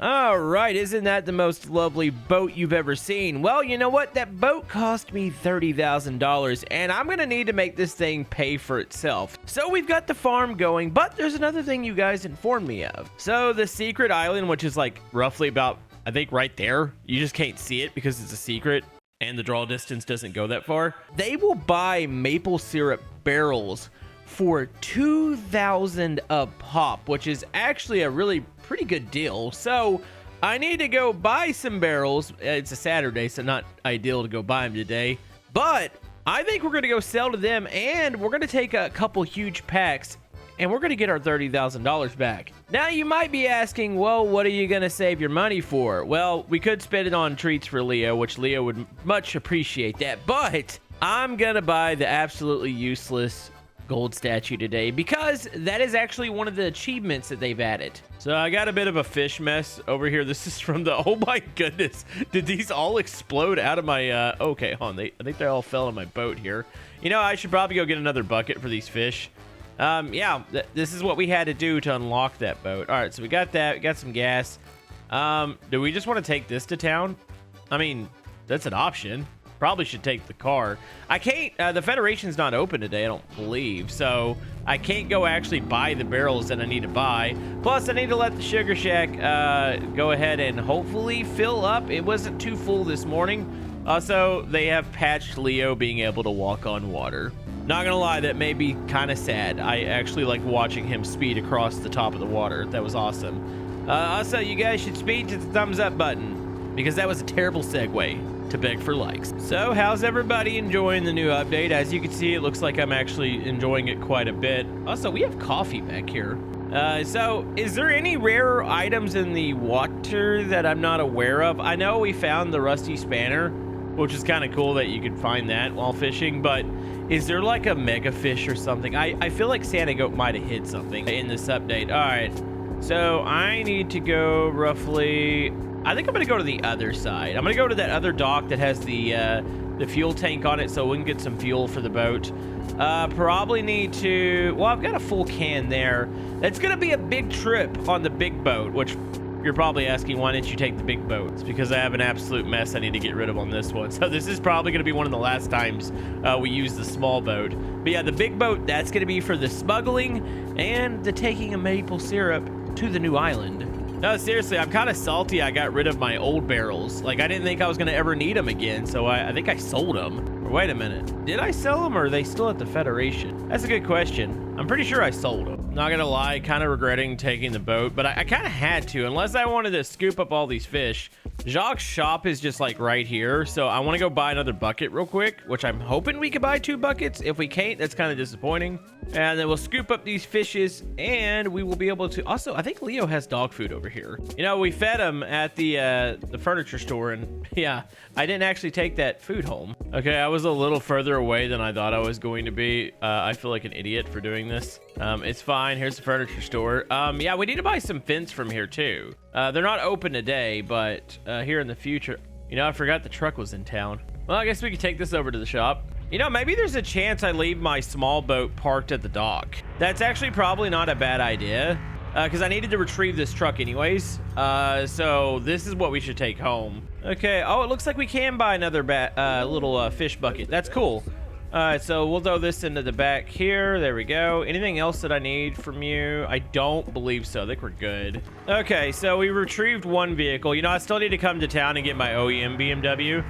All right, isn't that the most lovely boat you've ever seen? Well, you know what? That boat cost me $30,000, and I'm gonna need to make this thing pay for itself. So we've got the farm going, but there's another thing you guys informed me of. So the secret island, which is like roughly about, I think right there, you just can't see it because it's a secret and the draw distance doesn't go that far. They will buy maple syrup barrels for 2,000 a pop, which is actually a really pretty good deal. So I need to go buy some barrels. It's a Saturday, so not ideal to go buy them today, but I think we're going to go sell to them, and we're going to take a couple huge packs, and we're going to get our $30,000 back. Now you might be asking, well, what are you going to save your money for? Well, we could spend it on treats for Leo, which Leo would much appreciate that, but I'm going to buy the absolutely useless gold statue today because that is actually one of the achievements that they've added. So I got a bit of a fish mess over here. This is from the, oh my goodness, did these all explode out of my okay, hold on, I think they all fell in my boat here. You know, I should probably go get another bucket for these fish. Yeah, this is what we had to do to unlock that boat. All right, so we got that, we got some gas. Do we just want to take this to town? I mean, that's an option. Probably should take the car. I can't, the Federation's not open today, I don't believe, so I can't go actually buy the barrels that I need to buy. Plus, I need to let the Sugar Shack go ahead and hopefully fill up. It wasn't too full this morning. Also, they have patched Leo being able to walk on water. Not gonna lie, that may be kind of sad. I actually like watching him speed across the top of the water. That was awesome. Also, you guys should speed to the thumbs up button because that was a terrible segue to beg for likes. So how's everybody enjoying the new update? As you can see, it looks like I'm actually enjoying it quite a bit. Also, we have coffee back here. So is there any rare items in the water that I'm not aware of? I know we found the rusty spanner, which is kind of cool that you could find that while fishing, but is there like a mega fish or something? I feel like Santa Goat might have hid something in this update. All right, so I need to go roughly, I think I'm gonna go to the other side. I'm gonna go to that other dock that has the fuel tank on it so we can get some fuel for the boat. Probably need to, well, I've got a full can there. It's gonna be a big trip on the big boat, which you're probably asking, why didn't you take the big boat? It's because I have an absolute mess I need to get rid of on this one. So this is probably gonna be one of the last times we use the small boat. But yeah, the big boat, that's gonna be for the smuggling and the taking of maple syrup to the new island. No, seriously, I'm kind of salty I got rid of my old barrels. Like, I didn't think I was going to ever need them again, so I think I sold them. Or wait a minute. Did I sell them, or are they still at the Federation? That's a good question. I'm pretty sure I sold them. Not going to lie, kind of regretting taking the boat, but I kind of had to, unless I wanted to scoop up all these fish. Jacques' shop is just like right here, so I want to go buy another bucket real quick, which I'm hoping we could buy 2 buckets. If we can't, that's kind of disappointing. And then we'll scoop up these fishes, and we will be able to, also, I think Leo has dog food over here. You know, we fed him at the furniture store, and yeah, I didn't actually take that food home. Okay, I was a little further away than I thought I was going to be. I feel like an idiot for doing this. It's fine. Here's the furniture store. Yeah, we need to buy some fence from here too. They're not open today, but here in the future, you know, I forgot the truck was in town. Well, I guess we could take this over to the shop. You know, maybe there's a chance I leave my small boat parked at the dock. That's actually probably not a bad idea, because I needed to retrieve this truck anyways. So this is what we should take home. Okay. Oh, it looks like we can buy another little fish bucket. That's cool. All right, so we'll throw this into the back here. There we go. Anything else that I need from you? I don't believe so. I think we're good. Okay, so we retrieved 1 vehicle. You know, I still need to come to town and get my OEM BMW.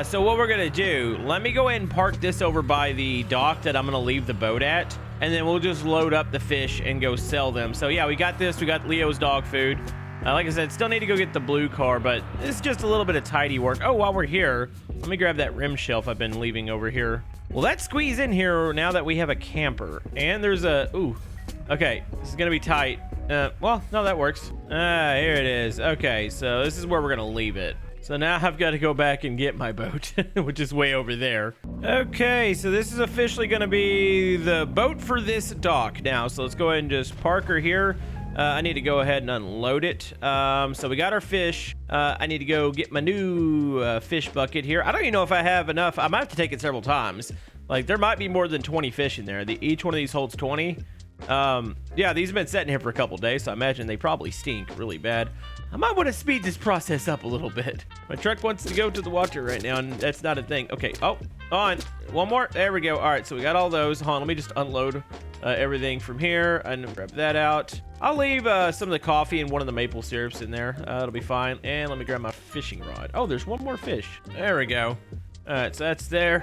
So what we're gonna do, let me go ahead and park this over by the dock that I'm gonna leave the boat at, and then we'll just load up the fish and go sell them. So yeah, we got this. We got Leo's dog food. Like I said, still need to go get the blue car, but it's just a little bit of tidy work. Oh, while we're here, let me grab that rim shelf I've been leaving over here. Well, let's squeeze in here now that we have a camper. And there's a, ooh, okay, this is gonna be tight. Well, no, that works. Here it is. Okay, so this is where we're gonna leave it. So now I've got to go back and get my boat, which is way over there. Okay, so this is officially gonna be the boat for this dock now. So let's go ahead and just park her here. I need to go ahead and unload it. So we got our fish. I need to go get my new fish bucket here. I don't even know if I have enough. I might have to take it several times. Like, there might be more than 20 fish in there. Each one of these holds 20. Yeah, these have been sitting here for a couple days, so I imagine they probably stink really bad. I might want to speed this process up a little bit. My truck wants to go to the water right now, and that's not a thing. Okay, oh, on. One more. There we go. All right, so we got all those. Hold on, let me just unload everything from here and grab that out. I'll leave some of the coffee and one of the maple syrups in there. It'll be fine. And let me grab my fishing rod. Oh, there's one more fish. There we go. All right, so that's there.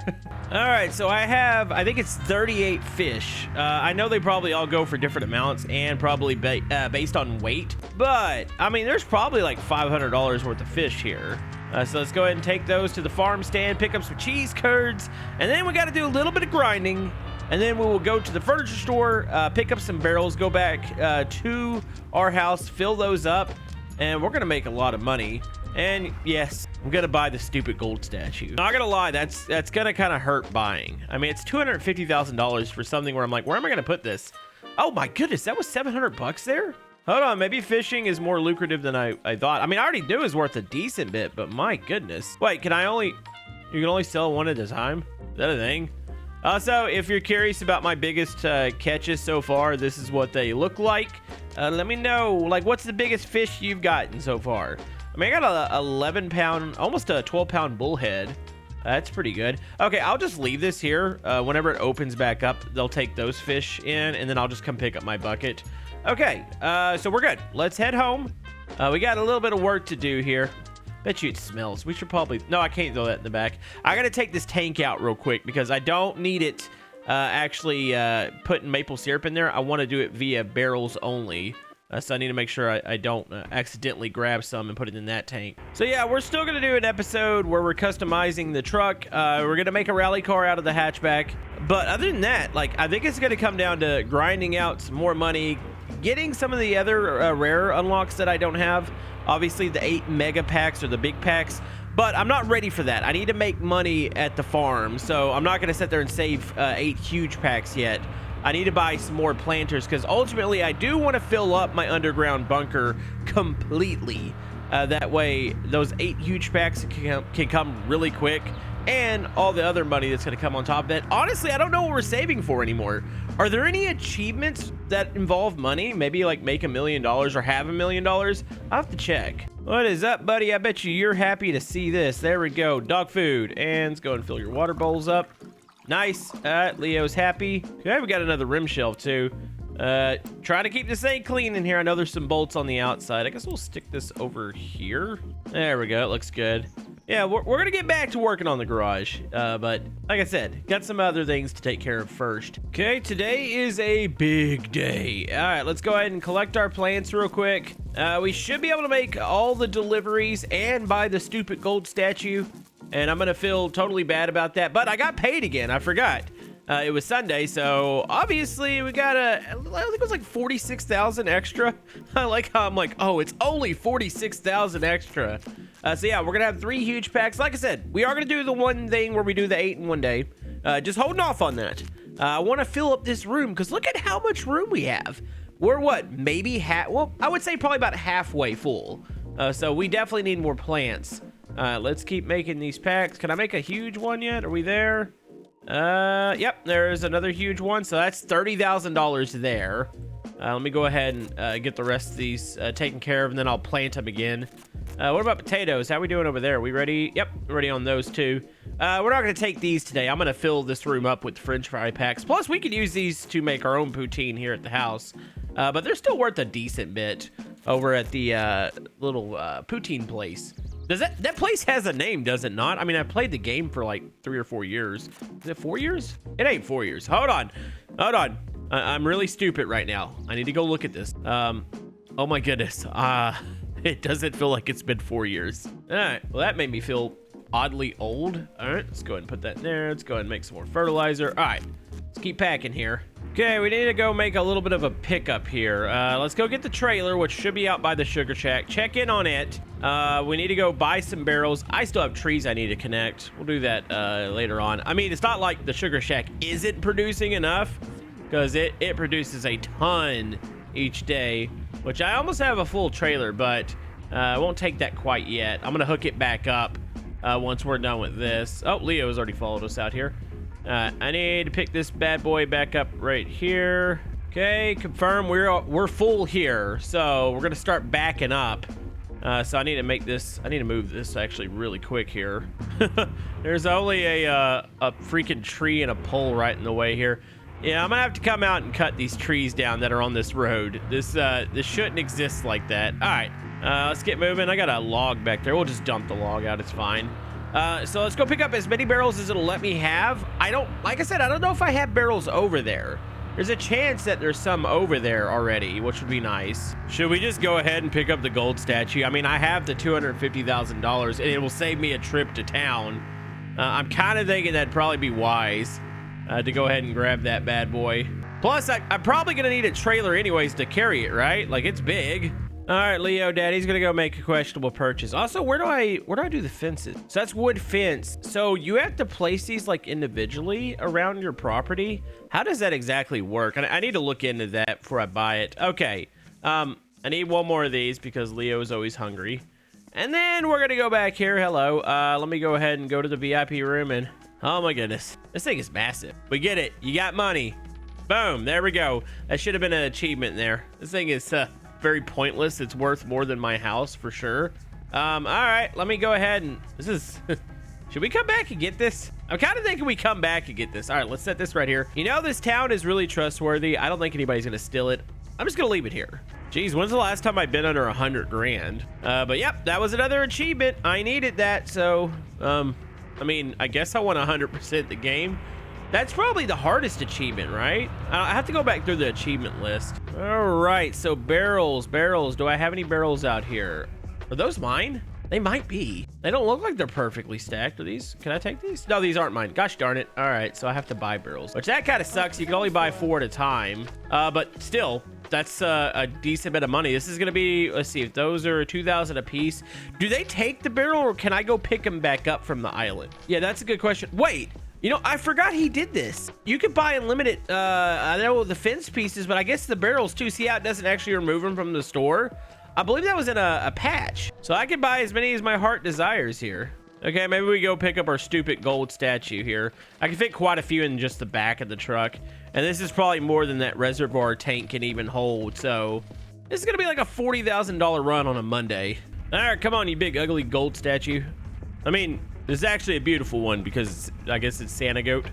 All right, so I think it's 38 fish. I know they probably all go for different amounts and probably based on weight, but I mean, there's probably like $500 worth of fish here. So let's go ahead and take those to the farm stand, pick up some cheese curds, and then we got to do a little bit of grinding, and then we will go to the furniture store, pick up some barrels, go back to our house, fill those up, and we're going to make a lot of money. And yes, I'm gonna buy the stupid gold statue. Not gonna lie, that's gonna kind of hurt buying. I mean, it's $250,000 for something where I'm like, where am I gonna put this? Oh my goodness, that was 700 bucks there? Hold on, maybe fishing is more lucrative than I thought. I mean, I already knew it was worth a decent bit, but my goodness. Wait, you can only sell one at a time? Is that a thing? Also, if you're curious about my biggest catches so far, this is what they look like. Let me know, like, what's the biggest fish you've gotten so far? I mean, I got a 11 pound, almost a 12 pound bullhead. That's pretty good. Okay, I'll just leave this here. Whenever it opens back up, they'll take those fish in, and then I'll just come pick up my bucket. Okay, so we're good. Let's head home. We got a little bit of work to do here. Bet you it smells. We should probably... No, I can't throw that in the back. I got to take this tank out real quick because I don't need it actually putting maple syrup in there. I want to do it via barrels only. So I need to make sure I don't accidentally grab some and put it in that tank. So yeah, we're still going to do an episode where we're customizing the truck. We're going to make a rally car out of the hatchback. But other than that, like, I think it's going to come down to grinding out some more money, getting some of the other rare unlocks that I don't have. Obviously, the 8 mega packs or the big packs. But I'm not ready for that. I need to make money at the farm. So I'm not going to sit there and save 8 huge packs yet. I need to buy some more planters because ultimately I do want to fill up my underground bunker completely. That way those 8 huge packs can come really quick, and all the other money that's going to come on top of that. Honestly, I don't know what we're saving for anymore. Are there any achievements that involve money? Maybe like make $1 million or have $1 million? I'll have to check. What is up, buddy? I bet you're happy to see this. There we go. Dog food. And let's go and fill your water bowls up. Nice. Leo's happy. Okay, we got another rim shelf too. Trying to keep this thing clean in here. I know there's some bolts on the outside. I guess we'll stick this over here. There we go. It looks good. Yeah, we're gonna get back to working on the garage. But like I said, got some other things to take care of first. Okay, today is a big day. All right, let's go ahead and collect our plants real quick. We should be able to make all the deliveries and buy the stupid gold statue. And I'm gonna feel totally bad about that, but I got paid again. I forgot. It was Sunday, so obviously we got I think it was like 46,000 extra. I like how I'm like, oh, it's only 46,000 extra. So yeah, we're gonna have 3 huge packs. Like I said, we are gonna do the one thing where we do the 8 in one day. Just holding off on that. I want to fill up this room because look at how much room we have. We're what, maybe well, I would say probably about halfway full. So we definitely need more plants. Let's keep making these packs. Can I make a huge one yet? Are we there? Yep, there's another huge one. So that's $30,000 there. Let me go ahead and get the rest of these taken care of, and then I'll plant them again. What about potatoes? How are we doing over there? Are we ready? Yep, ready on those too. We're not going to take these today. I'm going to fill this room up with French fry packs. Plus, we could use these to make our own poutine here at the house. But they're still worth a decent bit over at the little poutine place. Does that place has a name, does it not? I mean, I played the game for like 3 or 4 years. Is it 4 years? It ain't 4 years. Hold on. I'm really stupid right now. I need to go look at this. Oh my goodness. It doesn't feel like it's been 4 years. All right. Well, that made me feel oddly old. All right. Let's go ahead and put that in there. Let's go ahead and make some more fertilizer. All right. Let's keep packing here. Okay, we need to go make a little bit of a pickup here. Let's go get the trailer, which should be out by the sugar shack. Check in on it. We need to go buy some barrels. I still have trees I need to connect. We'll do that later on. I mean, it's not like the sugar shack isn't producing enough, because it produces a ton each day, which I almost have a full trailer, but I won't take that quite yet. I'm going to hook it back up once we're done with this. Oh, Leo has already followed us out here. I need to pick this bad boy back up right here. Okay, confirm we're full here. So we're gonna start backing up So I need to make this, I need to move this actually really quick here. There's only a freaking tree and a pole right in the way here. Yeah, I'm gonna have to come out and cut these trees down that are on this road. This shouldn't exist like that. All right, let's get moving. I got a log back there. We'll just dump the log out, it's fine. So let's go pick up as many barrels as it'll let me have. Like I said, I don't know if I have barrels over there. There's a chance that there's some over there already, which would be nice. Should we just go ahead and pick up the gold statue? I mean, I have the $250,000 and it will save me a trip to town. I'm kind of thinking that'd probably be wise to go ahead and grab that bad boy. Plus, I'm probably gonna need a trailer anyways to carry it, right? Like, it's big. All right, Leo, Daddy's gonna go make a questionable purchase. Also, where do I do the fences? So that's wood fence. So you have to place these like individually around your property. How does that exactly work? I need to look into that before I buy it. Okay, I need one more of these because Leo is always hungry. And then we're gonna go back here. Hello, let me go ahead and go to the VIP room and, oh my goodness, this thing is massive. We get it, you got money. Boom, there we go. That should have been an achievement there. This thing is, very pointless. It's worth more than my house for sure. All right, let me go ahead and this is should we come back and get this? I'm kind of thinking we come back and get this. All right, let's set this right here. You know, this town is really trustworthy. I don't think anybody's gonna steal it. I'm just gonna leave it here. Geez, when's the last time I've been under 100 grand? But yep, that was another achievement. I needed that, so I mean, I guess I want 100% the game. That's probably the hardest achievement, right? I have to go back through the achievement list. All right, so barrels. Do I have any barrels out here? Are those mine? They might be. They don't look like they're perfectly stacked. Are these? Can I take these? No, these aren't mine. Gosh darn it. All right, so I have to buy barrels, which that kind of sucks. You can only buy 4 at a time. But still, that's a decent bit of money. This is gonna be, let's see, if those are 2,000 a piece. Do they take the barrel or can I go pick them back up from the island? Yeah, that's a good question. Wait. You know, I forgot he did this. You could buy unlimited, I know the fence pieces, but I guess the barrels too. See how it doesn't actually remove them from the store? I believe that was in a patch. So I could buy as many as my heart desires here. Okay, maybe we go pick up our stupid gold statue here. I can fit quite a few in just the back of the truck. And this is probably more than that reservoir tank can even hold. So this is gonna be like a $40,000 run on a Monday. All right, come on, you big ugly gold statue. I mean, this is actually a beautiful one because I guess it's Santa Goat,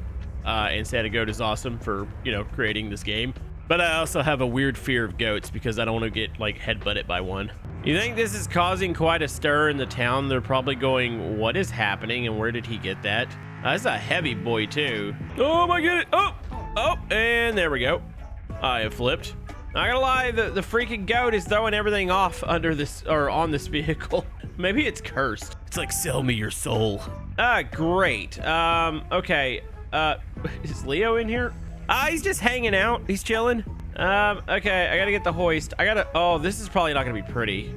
and Santa Goat is awesome for, you know, creating this game. But I also have a weird fear of goats because I don't want to get like headbutted by one. You think this is causing quite a stir in the town? They're probably going, what is happening and where did he get that? That's a heavy boy too. Oh my goodness. Oh, and there we go. I have flipped. Not gonna lie, the freaking goat is throwing everything off under this, or on this vehicle. Maybe it's cursed. It's like, sell me your soul. Great. Okay. Is Leo in here? He's just hanging out. He's chilling. Okay, I gotta get the hoist. Oh, this is probably not gonna be pretty.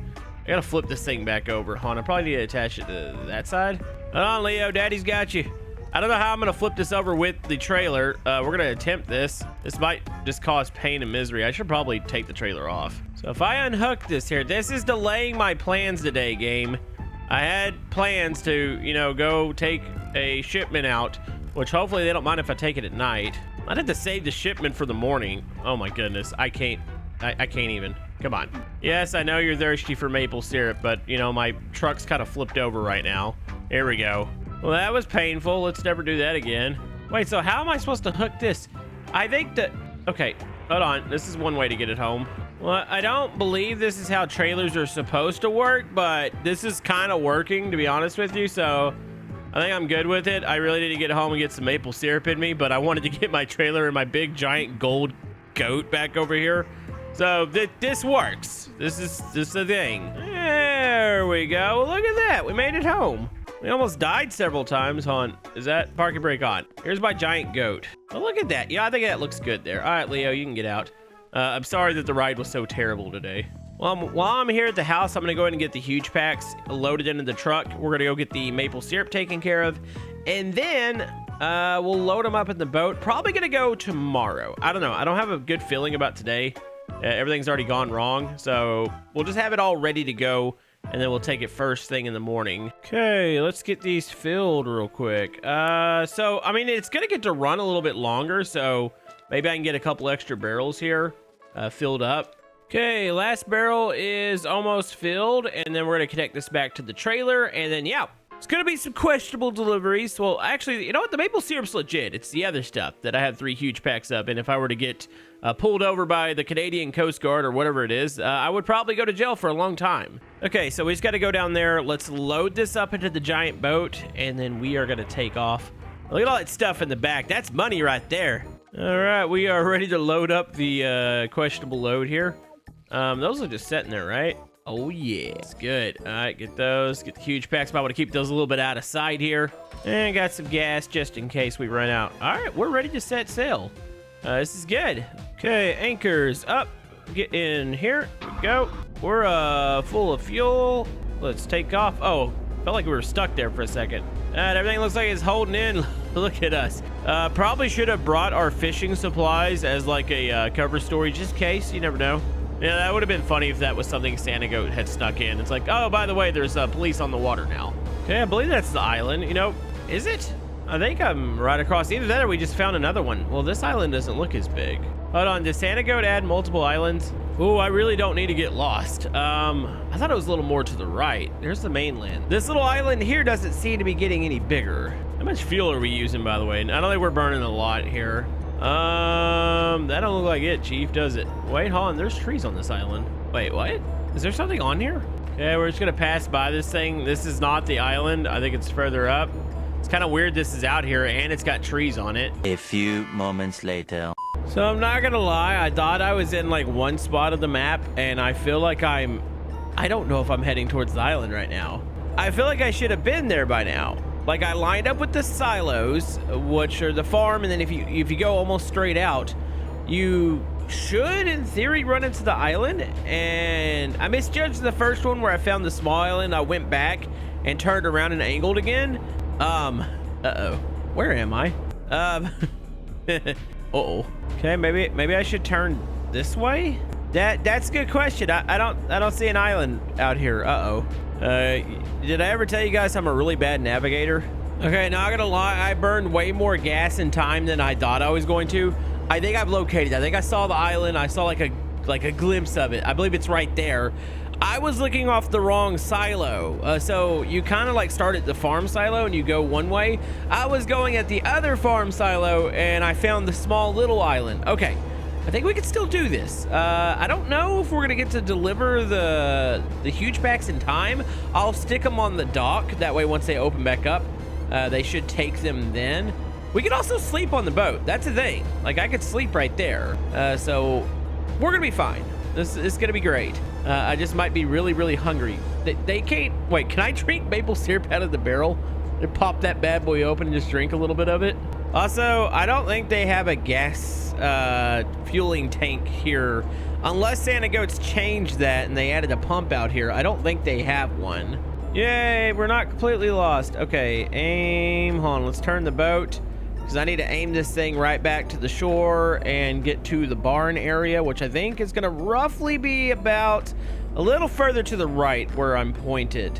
I gotta flip this thing back over. Hold on, I probably need to attach it to that side. Hold on, Leo, Daddy's got you. I don't know how I'm gonna flip this over with the trailer. We're gonna attempt this. This might just cause pain and misery. I should probably take the trailer off. So if I unhook this here, this is delaying my plans today, game. I had plans to, you know, go take a shipment out, which hopefully they don't mind if I take it at night. I'd have to save the shipment for the morning. Oh my goodness, I can't even. Come on. Yes, I know you're thirsty for maple syrup, but you know, my truck's kind of flipped over right now. Here we go. Well, that was painful. Let's never do that again. Wait, so how am I supposed to hook this? I think that, okay, hold on. This is one way to get it home. Well, I don't believe this is how trailers are supposed to work, but this is kind of working, to be honest with you. So I think I'm good with it. I really need to get home and get some maple syrup in me, but I wanted to get my trailer and my big giant gold goat back over here. So this works. This is the thing. There we go. Look at that. We made it home. We almost died several times. On is that parking brake on? Here's my giant goat. Oh, look at that. Yeah, I think that looks good there. All right, Leo, you can get out. I'm sorry that the ride was so terrible today. Well, while I'm here at the house, I'm gonna go ahead and get the huge packs loaded into the truck. We're gonna go get the maple syrup taken care of, and then we'll load them up in the boat. Probably gonna go tomorrow. I don't know. I don't have a good feeling about today. Everything's already gone wrong, so we'll just have it all ready to go, and then we'll take it first thing in the morning. Okay, let's get these filled real quick. So, I mean, it's gonna get to run a little bit longer, so maybe I can get a couple extra barrels here filled up. Okay, last barrel is almost filled, and then we're gonna connect this back to the trailer, and then yeah, it's gonna be some questionable deliveries. Well, actually, you know what? The maple syrup's legit. It's the other stuff that I had 3 huge packs of, and if I were to get pulled over by the Canadian Coast Guard or whatever it is, I would probably go to jail for a long time. Okay, so we just got to go down there. Let's load this up into the giant boat, and then we are gonna take off. Look at all that stuff in the back. That's money right there. All right, we are ready to load up the questionable load here. Those are just sitting there, right? Oh yeah, it's good. All right, get those. Get the huge packs. Might want to keep those a little bit out of sight here. And got some gas just in case we run out. All right, we're ready to set sail. This is good. Okay, anchors up. Get in here. Here we go. We're full of fuel. Let's take off. Oh, felt like we were stuck there for a second. Everything looks like it's holding in. Look at us. Probably should have brought our fishing supplies as like a cover story, just in case. You never know. Yeah, that would have been funny if that was something Santa Goat had snuck in. It's like, oh, by the way, there's police on the water now. Okay, I believe that's the island. You know, is it? I think I'm right across. Either that or we just found another one. Well, this island doesn't look as big. Hold on, does Santa Goat add multiple islands? Ooh, I really don't need to get lost. I thought it was a little more to the right. There's the mainland. This little island here doesn't seem to be getting any bigger. How much fuel are we using, by the way? I don't think we're burning a lot here. That don't look like it, Chief, does it? Wait, hold on, there's trees on this island. Wait, what? Is there something on here? Okay, we're just gonna pass by this thing. This is not the island. I think it's further up. It's kind of weird this is out here and it's got trees on it. A few moments later. So I'm not gonna lie, I thought I was in like one spot of the map, and I feel like I don't know if I'm heading towards the island right now. I feel like I should have been there by now. Like, I lined up with the silos, which are the farm, and then if you go almost straight out, you should, in theory, run into the island. And I misjudged the first one where I found the small island. I went back and turned around and angled again. Uh-oh. Where am I? Uh-oh. Okay, maybe I should turn this way? That's a good question. I don't see an island out here. Uh-oh. Did I ever tell you guys I'm a really bad navigator? Okay, not gonna lie, I burned way more gas and time than I thought I was going to. I think I've located it. I think I saw the island. I saw like a glimpse of it. I believe it's right there. I was looking off the wrong silo. So you kind of like start at the farm silo and you go one way. I was going at the other farm silo and I found the small little island. Okay. I think we can still do this. I don't know if we're gonna get to deliver the huge packs in time. I'll stick them on the dock. That way, once they open back up, they should take them then. We could also sleep on the boat. That's the thing. Like, I could sleep right there. So we're gonna be fine. This is gonna be great. I just might be really, really hungry. They can't, wait, can I drink maple syrup out of the barrel? And pop that bad boy open and just drink a little bit of it? Also, I don't think they have a gas fueling tank here. Unless Santa Goats changed that and they added a pump out here. I don't think they have one. Yay, we're not completely lost. Okay, aim. Hold on, let's turn the boat. Because I need to aim this thing right back to the shore and get to the barn area, which I think is going to roughly be about a little further to the right where I'm pointed.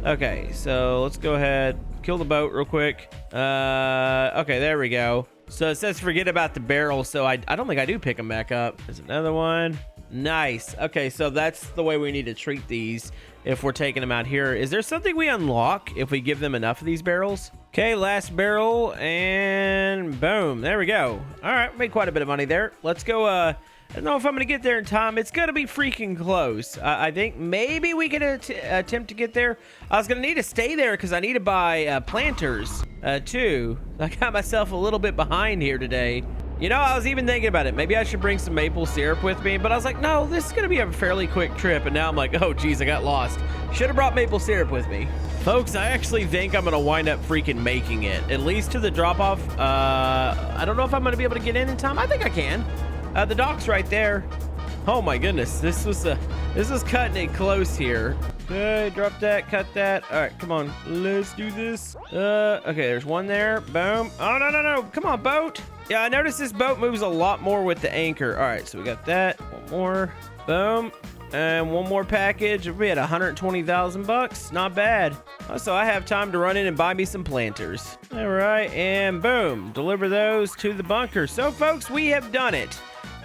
Okay, so let's go ahead, kill the boat real quick. Okay, there we go. So it says forget about the barrel, so I don't think I do pick them back up. There's another one. Nice. Okay, so that's the way we need to treat these if we're taking them out here. Is there something we unlock if we give them enough of these barrels? Okay, last barrel, and boom. There we go. All right, made quite a bit of money there. Let's go. I don't know if I'm going to get there in time. It's going to be freaking close. I think maybe we can attempt to get there. I was going to need to stay there because I need to buy planters, too. I got myself a little bit behind here today. You know, I was even thinking about it. Maybe I should bring some maple syrup with me, but I was like, no, this is going to be a fairly quick trip. And now I'm like, oh, geez, I got lost. Should have brought maple syrup with me. Folks, I actually think I'm going to wind up freaking making it, at least to the drop-off. I don't know if I'm going to be able to get in time. I think I can. The dock's right there. Oh my goodness, this was cutting it close here. Okay, drop that, cut that. All right, come on, let's do this. Okay, there's one there. Boom. Oh no, come on, boat. Yeah, I noticed this boat moves a lot more with the anchor. All right, so we got that. One more. Boom. And one more package. We had 120,000 bucks. Not bad. So I have time to run in and buy me some planters. All right, and boom, deliver those to the bunker. So folks, we have done it.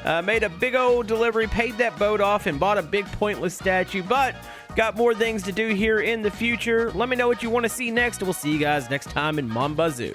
Made a big old delivery, paid that boat off, and bought a big pointless statue, but got more things to do here in the future. Let me know what you want to see next, and we'll see you guys next time in Mon Bazou.